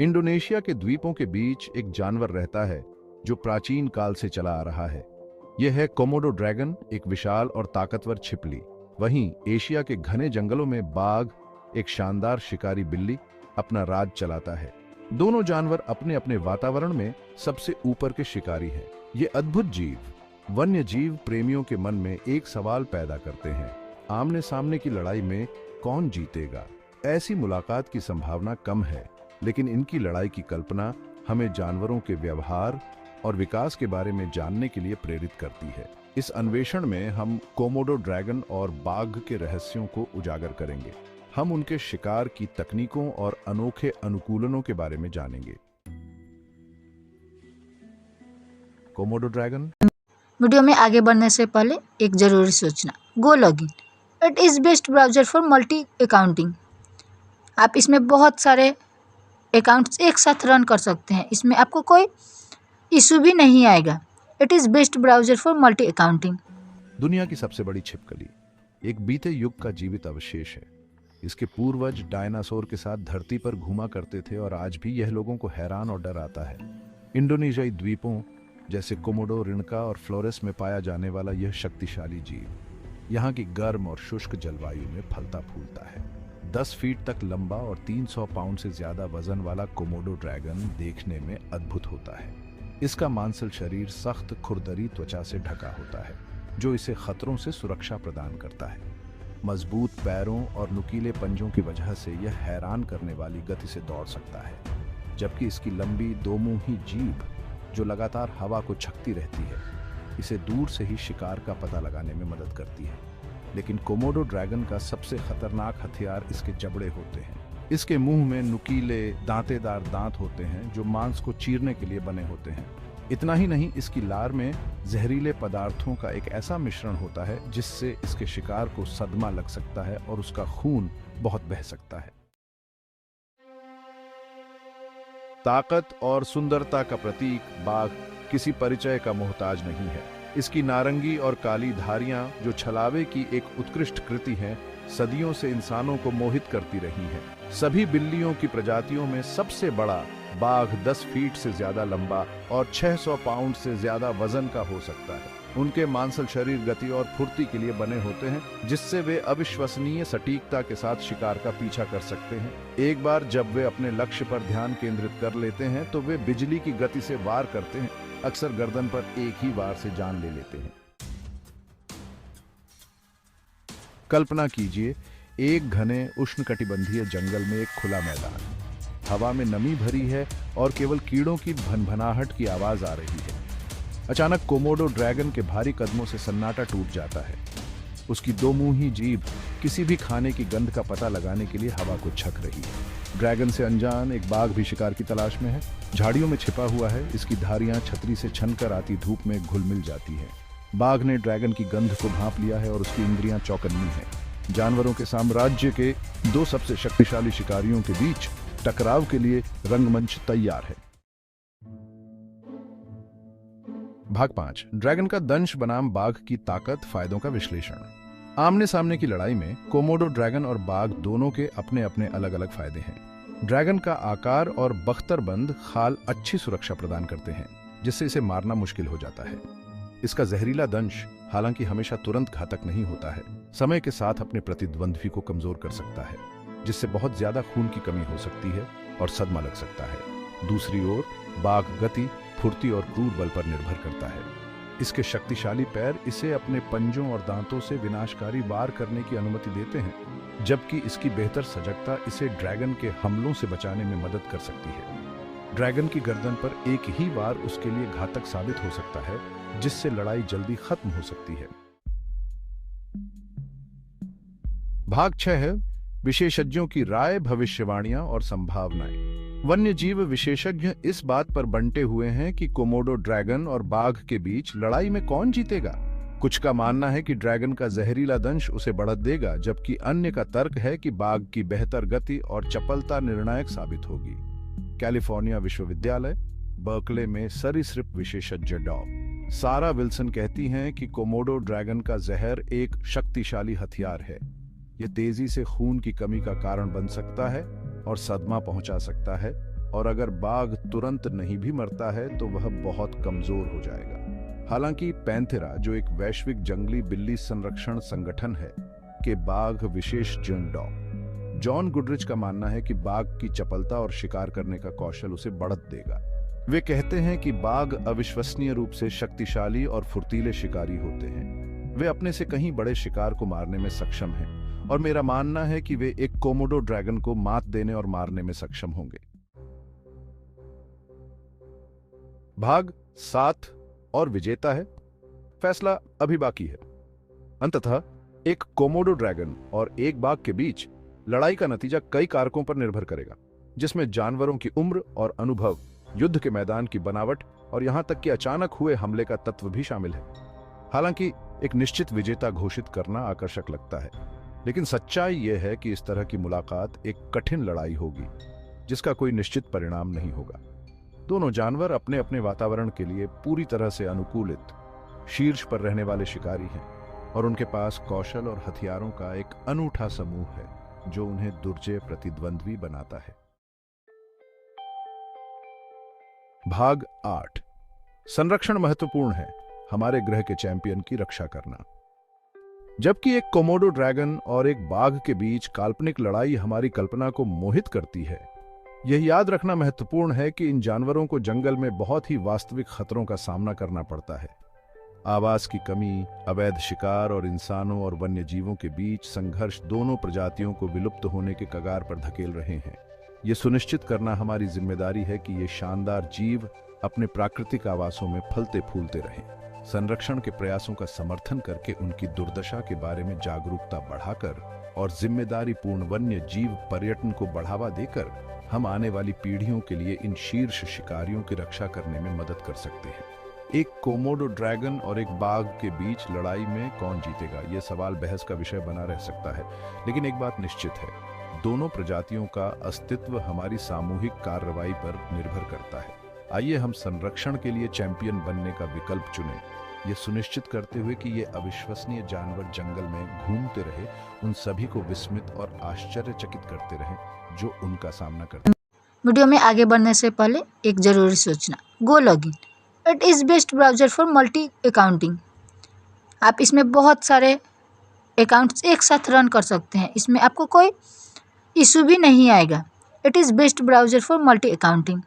Indonesia के द्वीपों के बीच एक जानवर रहता है जो प्राचीन काल से चला आ रहा है। यह है कोमोडो ड्रैगन, एक विशाल और ताकतवर छिपली। वहीं एशिया के घने जंगलों में बाघ, एक शानदार शिकारी बिल्ली, अपना राज चलाता है। दोनों जानवर अपने अपने वातावरण में सबसे ऊपर के शिकारी हैं। ये अद्भुत जीव वन्य जीव प्रेमियों के मन में एक सवाल पैदा करते हैं, आमने सामने की लड़ाई में कौन जीतेगा। ऐसी मुलाकात की संभावना कम है, लेकिन इनकी लड़ाई की कल्पना हमें जानवरों के व्यवहार और विकास के बारे में जानने के लिए प्रेरित करती है। इस अन्वेषण में हम कोमोडो ड्रैगन और बाघ के रहस्यों को उजागर करेंगे। हम उनके शिकार की तकनीकों और अनोखे अनुकूलनों के बारे में जानेंगे। Komodo dragon. वीडियो में आगे बढ़ने से पहले एक जरूरी सूचना, GoLogin. It is best browser for multi accounting. आप इसमें बहुत सारे अकाउंट्स एक साथ रन कर सकते हैं। इसमें आपको कोई इशू भी नहीं आएगा। It is best browser for multi accounting. दुनिया की सबसे बड़ी छिपकली एक बीते युग का जीवित अवशेष है। इसके पूर्वज डायनासोर के साथ धरती पर घूमा करते थे और आज भी यह लोगों को हैरान और डराता है। इंडोनेशियाई द्वीपों जैसे कोमोडो, रिनका और फ्लोरेस में पाया जाने वाला यह शक्तिशाली जीव यहाँ की गर्म और शुष्क जलवायु में फलता फूलता है। 10 फीट तक लंबा और 300 पाउंड से ज्यादा वजन वाला कोमोडो ड्रैगन देखने में अद्भुत होता है। इसका मांसल शरीर सख्त खुरदरी त्वचा से ढका होता है, जो इसे खतरों से सुरक्षा प्रदान करता है। मजबूत पैरों और नुकीले पंजों की वजह से यह हैरान करने वाली गति से दौड़ सकता है, जबकि इसकी लंबी दोमुही जीभ जो लगातार हवा को छकती रहती है, इसे दूर से ही शिकार का पता लगाने में मदद करती है। लेकिन कोमोडो ड्रैगन का सबसे खतरनाक हथियार इसके जबड़े होते हैं। इसके मुंह में नुकीले दांतेदार दांत होते हैं जो मांस को चीरने के लिए बने होते हैं। इतना ही नहीं, इसकी लार में जहरीले पदार्थों का एक ऐसा मिश्रण होता है जिससे इसके शिकार को सदमा लग सकता है और उसका खून बहुत बह सकता है। ताकत और सुंदरता का प्रतीक बाघ किसी परिचय का मोहताज नहीं है। इसकी नारंगी और काली धारियां, जो छलावे की एक उत्कृष्ट कृति हैं, सदियों से इंसानों को मोहित करती रही हैं। सभी बिल्लियों की प्रजातियों में सबसे बड़ा बाघ 10 फीट से ज्यादा लंबा और 600 पाउंड से ज्यादा वजन का हो सकता है। उनके मांसल शरीर गति और फुर्ती के लिए बने होते हैं, जिससे वे अविश्वसनीय सटीकता के साथ शिकार का पीछा कर सकते हैं। एक बार जब वे अपने लक्ष्य पर ध्यान केंद्रित कर लेते हैं तो वे बिजली की गति से वार करते हैं, अक्सर गर्दन पर एक ही वार से जान ले लेते हैं। कल्पना कीजिए, एक घने उष्णकटिबंधीय जंगल में एक खुला मैदान, हवा में नमी भरी है और केवल कीड़ों की भनभनाहट की आवाज आ रही है। अचानक कोमोडो ड्रैगन के भारी कदमों से सन्नाटा टूट जाता है। उसकी दोमुही जीभ किसी भी खाने की गंध का पता लगाने के लिए हवा को छक रही है। ड्रैगन से अनजान एक बाघ भी शिकार की तलाश में है। झाड़ियों में छिपा हुआ है, इसकी धारियां छतरी से छनकर आती धूप में घुल मिल जाती है। बाघ ने ड्रैगन की गंध को भांप लिया है और उसकी इंद्रियां चौकन्नी हैं। जानवरों के साम्राज्य के दो सबसे शक्तिशाली शिकारियों के बीच टकराव के लिए रंगमंच तैयार है। भाग 5, ड्रैगन का दंश बनाम बाघ की ताकत, फायदों का विश्लेषण। आमने सामने की लड़ाई में कोमोडो ड्रैगन और बाघ दोनों के अपने अपने अलग अलग फायदे हैं। ड्रैगन का आकार और बख्तरबंद खाल अच्छी सुरक्षा प्रदान करते हैं, जिससे इसे मारना मुश्किल हो जाता है। इसका जहरीला दंश हालांकि हमेशा तुरंत घातक नहीं होता है, समय के साथ अपने प्रतिद्वंद्वी को कमजोर कर सकता है, जिससे बहुत ज्यादा खून की कमी हो सकती है और सदमा लग सकता है। दूसरी ओर बाघ गति, फुर्ती और क्रूर बल पर निर्भर करता है। इसके शक्तिशाली पैर इसे अपने पंजों और दांतों से विनाशकारी वार करने की अनुमति देते हैं, जबकि इसकी बेहतर सजगता इसे ड्रैगन के हमलों से बचाने में मदद कर सकती है। ड्रैगन की गर्दन पर एक ही वार उसके लिए घातक साबित हो सकता है, जिससे लड़ाई जल्दी खत्म हो सकती है। भाग 6 है विशेषज्ञों की राय, भविष्यवाणियां और संभावनाएं। वन्यजीव विशेषज्ञ इस बात पर बंटे हुए हैं कि कोमोडो ड्रैगन और बाघ के बीच लड़ाई में कौन जीतेगा। कुछ का मानना है कि ड्रैगन का जहरीला दंश उसे बढ़त देगा, जबकि अन्य का तर्क है कि बाघ की बेहतर गति और चपलता निर्णायक साबित होगी। कैलिफोर्निया विश्वविद्यालय बर्कले में सरीसृप विशेषज्ञ डॉ. सारा विल्सन कहती हैं कि कोमोडो ड्रैगन का जहर एक शक्तिशाली हथियार है। यह तेजी से खून की कमी का कारण बन सकता है और सदमा पहुंचा सकता है और अगर बाघ तुरंत नहीं भी मरता है तो वह बहुत कमजोर हो जाएगा। हालांकि पैंथेरा, जो एक वैश्विक जंगली बिल्ली संरक्षण संगठन है, के बाघ विशेष डॉग जॉन गुडरिच का मानना है कि बाघ की चपलता और शिकार करने का कौशल उसे बढ़त देगा। वे कहते हैं कि बाघ अविश्वसनीय रूप से शक्तिशाली और फुर्तीले शिकारी होते हैं। वे अपने से कहीं बड़े शिकार को मारने में सक्षम हैं और मेरा मानना है कि वे एक कोमोडो ड्रैगन को मात देने और मारने में सक्षम होंगे। भाग 7 और विजेता है, फैसला अभी बाकी है। अंततः एक कोमोडो ड्रैगन और एक बाघ के बीच लड़ाई का नतीजा कई कारकों पर निर्भर करेगा, जिसमें जानवरों की उम्र और अनुभव, युद्ध के मैदान की बनावट और यहां तक कि अचानक हुए हमले का तत्व भी शामिल है। हालांकि एक निश्चित विजेता घोषित करना आकर्षक लगता है, लेकिन सच्चाई यह है कि इस तरह की मुलाकात एक कठिन लड़ाई होगी जिसका कोई निश्चित परिणाम नहीं होगा। दोनों जानवर अपने अपने वातावरण के लिए पूरी तरह से अनुकूलित शीर्ष पर रहने वाले शिकारी हैं और उनके पास कौशल और हथियारों का एक अनूठा समूह है जो उन्हें दुर्जय प्रतिद्वंद्वी बनाता है। भाग 8। संरक्षण महत्वपूर्ण है, हमारे ग्रह के चैंपियन की रक्षा करना। जबकि एक कोमोडो ड्रैगन और एक बाघ के बीच काल्पनिक लड़ाई हमारी कल्पना को मोहित करती है, यह याद रखना महत्वपूर्ण है कि इन जानवरों को जंगल में बहुत ही वास्तविक खतरों का सामना करना पड़ता है। आवास की कमी, अवैध शिकार और इंसानों और वन्य जीवों के बीच संघर्ष दोनों प्रजातियों को विलुप्त होने के कगार पर धकेल रहे हैं। ये सुनिश्चित करना हमारी जिम्मेदारी है कि ये शानदार जीव अपने प्राकृतिक आवासों में फलते फूलते रहें। संरक्षण के प्रयासों का समर्थन करके उनकी दुर्दशा के बारे में जागरूकता बढ़ाकर और जिम्मेदारी पूर्ण वन्य जीव पर्यटन को बढ़ावा देकर हम आने वाली पीढ़ियों के लिए इन शीर्ष शिकारियों की रक्षा करने में मदद कर सकते हैं। एक कोमोडो ड्रैगन और एक बाघ के बीच लड़ाई में कौन जीतेगा, यह सवाल बहस का विषय बना रह सकता है, लेकिन एक बात निश्चित है, दोनों प्रजातियों का अस्तित्व हमारी सामूहिक कार्रवाई पर निर्भर करता है। आइए हम संरक्षण के लिए चैंपियन बनने का विकल्प चुनें, यह सुनिश्चित करते हुए कि ये अविश्वसनीय जानवर जंगल में घूमते रहे, उन सभी को विस्मित और आश्चर्यचकित करते रहें जो उनका सामना करते हैं। वीडियो में आगे बढ़ने से पहले एक जरूरी सूचना, GoLogin it is best browser for multi accounting. आप इसमें बहुत सारे अकाउंट्स एक साथ रन कर सकते हैं, इसमें आपको कोई इशू भी नहीं आएगा। It is best browser for multi accounting.